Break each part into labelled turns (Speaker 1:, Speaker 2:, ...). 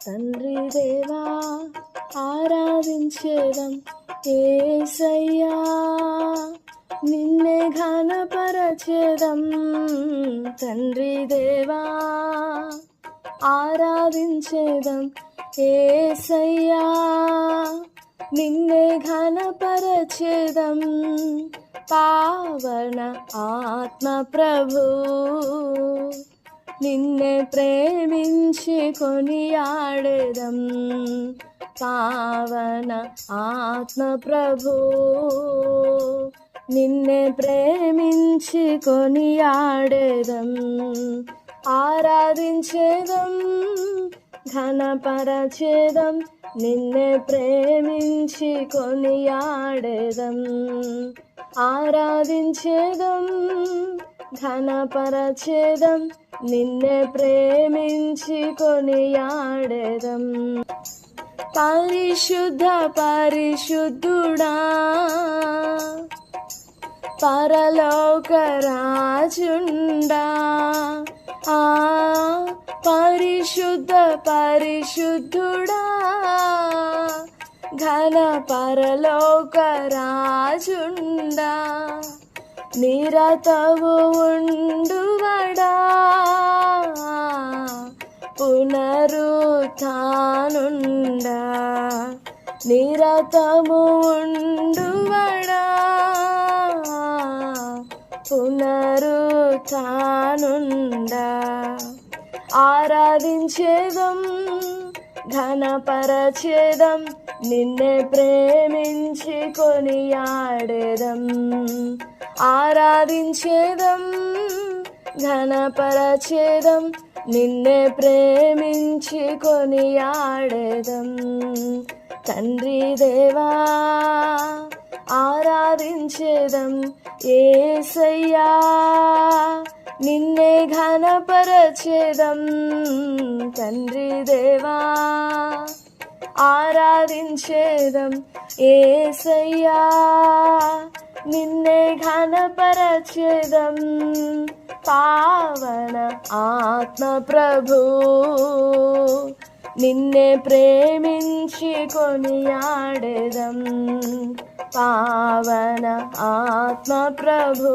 Speaker 1: తండ్రి దేవా ఆరాధించేదం యేసయ్యా, నిన్నే ఘనపరచేదం. తండ్రి దేవా ఆరాధించేదం యేసయ్యా, నిన్నే ఘనపరచేదం. పావన ఆత్మ ప్రభు, నిన్నే ప్రేమించి కొనియాడెదం. పావన ఆత్మ ప్రభు, నిన్నే ప్రేమించి కొనియాడెదం. ఆరాధించేదం, ఘనపరచేదం, నిన్నే ప్రేమించి కొనియాడెదం. ఆరాధించేదం, ఘనపరచేదం, నిన్నే ప్రేమించి కొనియాడెదం. పరిశుద్ధ పరిశుద్ధుడా, పరలోక రాజుండా, పరిశుద్ధ పరిశుద్ధుడా, ఘన పరలోక రాజుండా, నిరతము ఉండువడా, పునరుత్థానుండా, నిరతము ఉండువడా, పునరుత్థానుండా. ఆరాధించేదం, ఘనపరచేదం, నిన్నే ప్రేమించి కొనియాడెదం. ఆరాధించేదం, ఘనపరచేదం, నిన్నే ప్రేమించి కొనియాడెదం. తండ్రి దేవా ఆరాధించేదం యేసయ్యా, నిన్నే ఘనపరచేదం. తండ్రి దేవా ఆరాధించేదం యేసయ్యా, నిన్నే ఘనపరచేదం. పావన ఆత్మ ప్రభు, నిన్నే ప్రేమించి కొనియాడెదం. పావన ఆత్మ ప్రభు,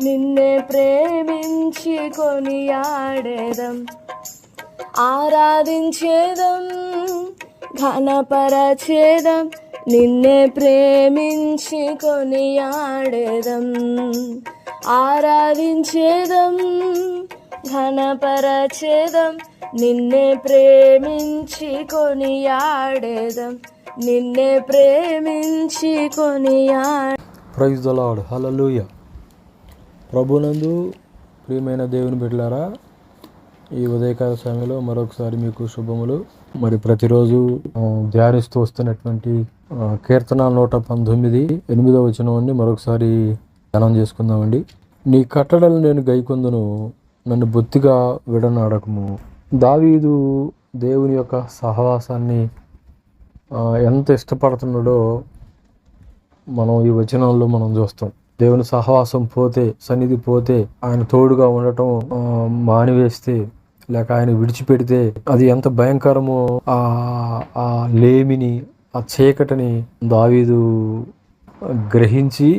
Speaker 1: నిన్నే ప్రేమించి కొనియాడెదం. ఆరాధించేదం, ఘనపరచేదం, నిన్నే ప్రేమించి కొనియాడెదం. ఆరాధించేదం, ఘనపరచేదం, నిన్నే ప్రేమించి కొనియాడెదం. నిన్నే ప్రేమించి
Speaker 2: ప్రైజ్ ది లార్డ్. హల్లెలూయా. ప్రభునందు ప్రియమైన దేవుని బిడ్డలారా, ఈ ఉదయకాల సమయంలో మరొకసారి మీకు శుభములు. మరి ప్రతిరోజు ధ్యానిస్తూ వస్తున్నటువంటి కీర్తన 119 8వ వచనాన్ని మరొకసారి ధ్యానం చేసుకుందామండి. నీ కట్టడలు నేను గైకొందును, నన్ను బొత్తిగా విడనాడకము. దావీదు దేవుని యొక్క సహవాసాన్ని ఎంత ఇష్టపడుతున్నాడో మనం ఈ వచనాల్లో మనం చూస్తాం. దేవుని సహవాసం పోతే, సన్నిధి పోతే, ఆయన తోడుగా ఉండటం మానివేస్తే, లేక ఆయన విడిచిపెడితే అది ఎంత భయంకరమో ఆ లేమిని, ఆ చీకటిని దావీదు గ్రహించి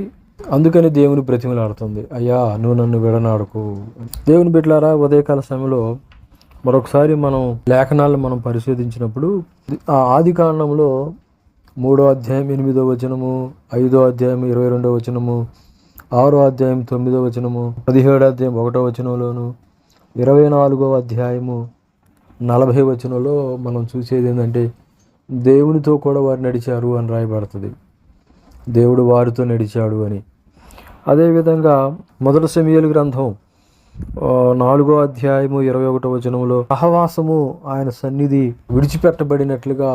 Speaker 2: అందుకని దేవుని బ్రతిమలాడుతుంది, అయ్యా నువ్వు నన్ను విడనాడకు. దేవుని బిడ్డలారా, ఉదయకాల సమయంలో మరొకసారి మనం లేఖనాలను మనం పరిశోధించినప్పుడు ఆ ఆది కాండంలో 3వ అధ్యాయం 8వ వచనము, 5వ అధ్యాయం 22వ వచనము, 6వ అధ్యాయం 9వ వచనము, 17వ అధ్యాయం 1వ వచనంలోను, 24వ అధ్యాయము 40వ వచనంలో మనం చూసేది ఏంటంటే దేవునితో కూడా వారు నడిచారు అని రాయబడుతుంది. దేవుడు వారితో నడిచాడు అని. అదేవిధంగా 1 సమూయేలు గ్రంథం 4వ అధ్యాయము 21వ వచనంలో సహవాసము, ఆయన సన్నిధి విడిచిపెట్టబడినట్లుగా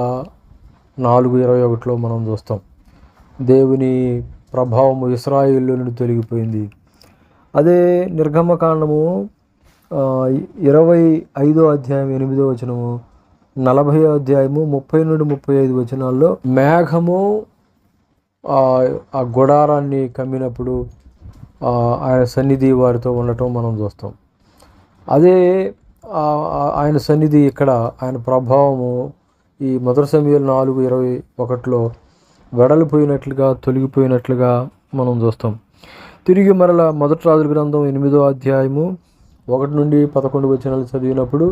Speaker 2: 4:21లో మనం చూస్తాం. దేవుని ప్రభావము ఇశ్రాయేలు నుండి తొలగిపోయింది. అదే నిర్గమకాండము 25వ అధ్యాయం 8వ వచనము, 40వ అధ్యాయము 30 నుండి 35 వచనాల్లో మేఘము ఆ గుడారాన్ని కమ్మినప్పుడు ఆయన సన్నిధి వారితో ఉండటం మనం చూస్తాం. అదే ఆయన సన్నిధి ఇక్కడ, ఆయన ప్రభావము ఈ మొదటి సమూయేలు 4:21 వెడలిపోయినట్లుగా, తొలగిపోయినట్లుగా మనం చూస్తాం. తిరిగి మరలా మొదటి రాజుల గ్రంథం 8వ అధ్యాయము 1 నుండి 11 వచనాలు చదివినప్పుడు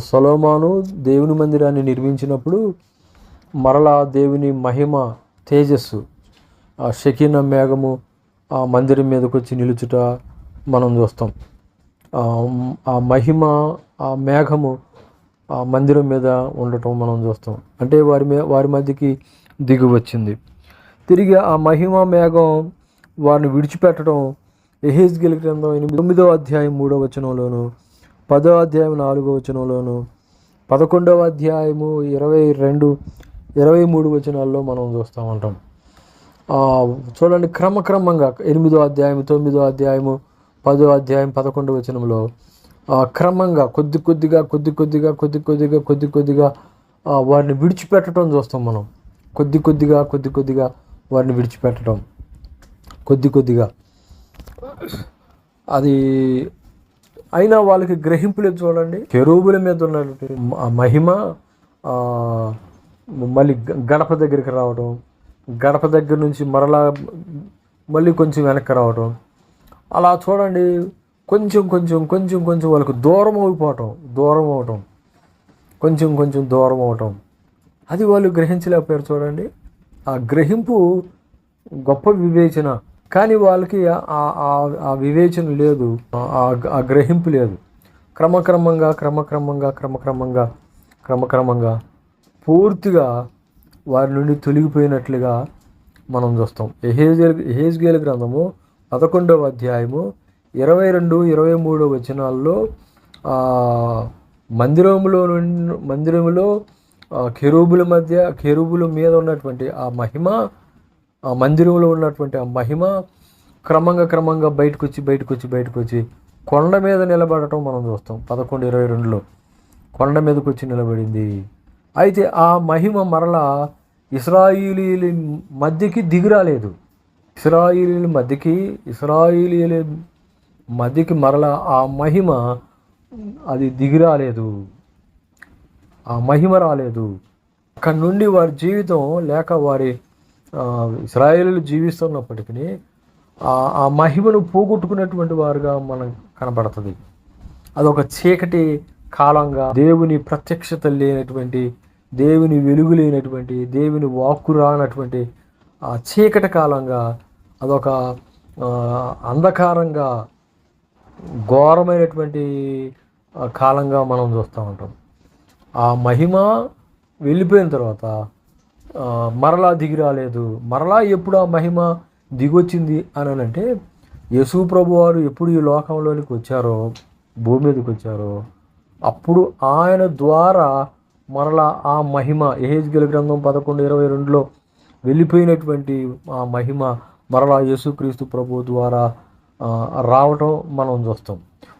Speaker 2: సొలొమోను దేవుని మందిరాన్ని నిర్మించినప్పుడు మరలా దేవుని మహిమ తేజస్సు, ఆ షెకినా మేఘము ఆ మందిరం మీదకి వచ్చి నిలుచుట మనం చూస్తాం. ఆ మహిమ, ఆ మేఘము ఆ మందిరం మీద ఉండటం మనం చూస్తాం. అంటే వారి మధ్యకి దిగి వచ్చింది. తిరిగి ఆ మహిమ మేఘం వారిని విడిచిపెట్టడం యెహెజ్కేలు గ్రంథం 9వ అధ్యాయం 3వ వచనంలోను, 10వ అధ్యాయం 4వ వచనంలోను, 11వ అధ్యాయము 22-23 వచనాల్లో మనం చూస్తూ ఉంటాం. చూడండి, క్రమక్రమంగా 8వ అధ్యాయం, 9వ అధ్యాయము, 10వ అధ్యాయం, 11వ వచనంలో క్రమంగా కొద్ది కొద్దిగా వారిని విడిచిపెట్టడం చూస్తాం మనం. కొద్ది కొద్దిగా వారిని విడిచిపెట్టడం, కొద్దిగా అది అయినా వాళ్ళకి గ్రహింపులేదు. చూడండి, కెరూబుల మీద ఉన్నటువంటి ఆ మహిమ మళ్ళీ గడప దగ్గరికి రావడం, గడప దగ్గర నుంచి మళ్ళీ కొంచెం వెనక్కి రావడం, అలా చూడండి కొంచెం వాళ్ళకు దూరం అవటం, కొంచెం దూరం అవటం, అది వాళ్ళు గ్రహించలేకపోయారు. చూడండి, ఆ గ్రహింపు గొప్ప వివేచన, కానీ వాళ్ళకి ఆ వివేచన లేదు, ఆ గ్రహింపు లేదు. క్రమక్రమంగా పూర్తిగా వారి నుండి తొలగిపోయినట్లుగా మనం చూస్తాం. యెహెజ్కేలు గ్రంథము 11వ అధ్యాయము 22-23 వచనాల్లో మందిరంలో కెరూబుల మీద ఉన్నటువంటి ఆ మహిమ, ఆ మందిరంలో ఉన్నటువంటి ఆ మహిమ క్రమంగా బయటకు వచ్చి కొండ మీద నిలబడటం మనం చూస్తాం. 11:22లో కొండ మీదకి వచ్చి నిలబడింది. అయితే ఆ మహిమ మరలా ఇశ్రాయేలీయుల మధ్యకి దిగిరాలేదు. ఇశ్రాయేలీయుల మధ్యకి మరలా ఆ మహిమ అది దిగిరాలేదు, ఆ మహిమ రాలేదు. అక్కడి నుండి వారి జీవితం లేక వారి ఇశ్రాయేలీయులు జీవిస్తున్నప్పటికీ ఆ మహిమను పోగొట్టుకున్నటువంటి వారుగా మనం కనబడుతుంది. అదొక చీకటి కాలంగా, దేవుని ప్రత్యక్షత లేనటువంటి, దేవుని వెలుగు లేనటువంటి, దేవుని వాక్కు రానటువంటి ఆ చీకటి కాలంగా, అదొక అంధకారంగా, ఘోరమైనటువంటి కాలంగా మనం చూస్తూ ఉంటాం. ఆ మహిమ వెళ్ళిపోయిన తర్వాత మరలా దిగి రాలేదు. మరలా ఎప్పుడు ఆ మహిమ దిగొచ్చింది అని అంటే, యేసు ప్రభు వారు ఎప్పుడు ఈ లోకంలోనికి వచ్చారో, భూమి మీదకి వచ్చారో, అప్పుడు ఆయన ద్వారా మరలా ఆ మహిమ యెహెజ్కేలు గ్రంథం 11:22లో వెళ్ళిపోయినటువంటి ఆ మహిమ మరలా యేసుక్రీస్తు ప్రభు ద్వారా రావటం మనం చూస్తాం.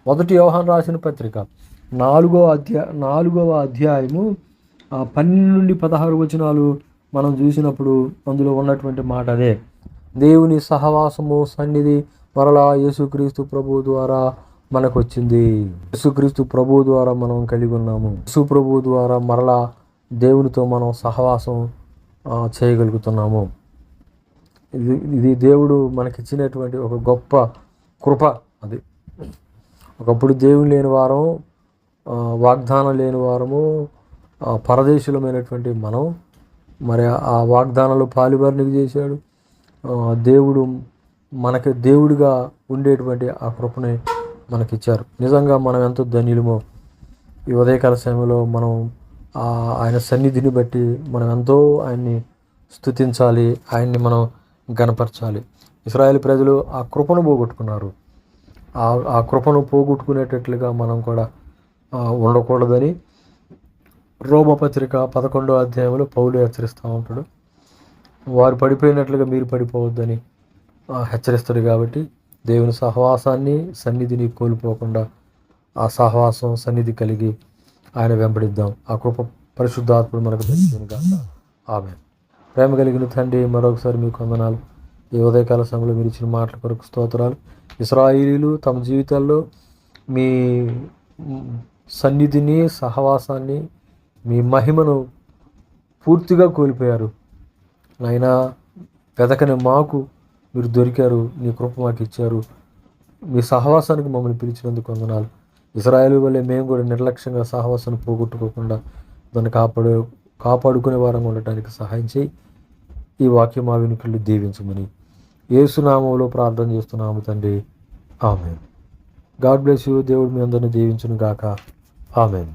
Speaker 2: మొదటి యోహాను రాసిన పత్రిక 4వ అధ్యాయము 12-16 వచనాలు మనం చూసినప్పుడు అందులో ఉన్నటువంటి మాట అదే. దేవుని సహవాసము, సన్నిధి మరలా యేసుక్రీస్తు ప్రభు ద్వారా మనకు వచ్చింది. యేసుక్రీస్తు ప్రభు ద్వారా మనం కలిగి ఉన్నాము. యేసు ప్రభు ద్వారా మరలా దేవునితో మనం సహవాసం చేయగలుగుతున్నాము. ఇది దేవుడు మనకిచ్చినటువంటి ఒక గొప్ప కృప. అది ఒకప్పుడు దేవుని లేని వారం, వాగ్దానం లేని వారము, పరదేశులమైనటువంటి మనం మరి ఆ వాగ్దానాలు పాలువారిని చేశాడు. దేవుడు మనకి దేవుడిగా ఉండేటువంటి ఆ కృపని మనకిచ్చారు. నిజంగా మనం ఎంతో ధన్యులమో. ఈ ఉదయకాల సమయంలో మనం ఆయన సన్నిధిని బట్టి మనం ఎంతో ఆయన్ని స్తుతించాలి, ఆయన్ని మనం గణపరచాలి. ఇశ్రాయేలు ప్రజలు ఆ కృపను పోగొట్టుకున్నారు. ఆ కృపను పోగొట్టుకునేటట్లుగా మనం కూడా ఉండకూడదని రోమపత్రిక 11వ అధ్యాయంలో పౌలు హెచ్చరిస్తూ ఉంటాడు. వారు పడిపోయినట్లుగా మీరు పడిపోవద్దని హెచ్చరిస్తాడు. కాబట్టి దేవుని సహవాసాన్ని, సన్నిధిని కోల్పోకుండా ఆ సహవాసం, సన్నిధి కలిగి ఆయన వెంబడిద్దాం. ఆ కృప పరిశుద్ధాత్ముడు మనకు దయచేయును గాక. ఆమేన్. ప్రేమ కలిగిన తండ్రి, మరొకసారి మీకు వందనాలు. ఈ ఉదయకాల సమయంలో మీరు ఇచ్చిన మాటల కొరకు స్తోత్రాలు. ఇశ్రాయేలీయులు తమ జీవితాల్లో మీ సన్నిధిని, సహవాసాన్ని, మీ మహిమను పూర్తిగా కోల్పోయారు. నాయనా, వెతకని మాకు మీరు దొరికారు, నీ కృప మాకు ఇచ్చారు. మీ సహవాసానికి మమ్మల్ని పిలిచినందుకు వందనాలు. ఇశ్రాయేలు వల్లే మేము కూడా నిర్లక్ష్యంగా సహవాసాన్ని పోగొట్టుకోకుండా దాన్ని కాపాడుకునే వారంగా ఉండటానికి సహాయం చేయి. ఈ వాక్యం మా వెనుకలు దీవించమని యేసు నామములో ప్రార్థన చేస్తున్నాము తండ్రి. ఆమేన్. God bless you. దేవుడు మీ అందరిని దీవించును గాక. ఆమేన్.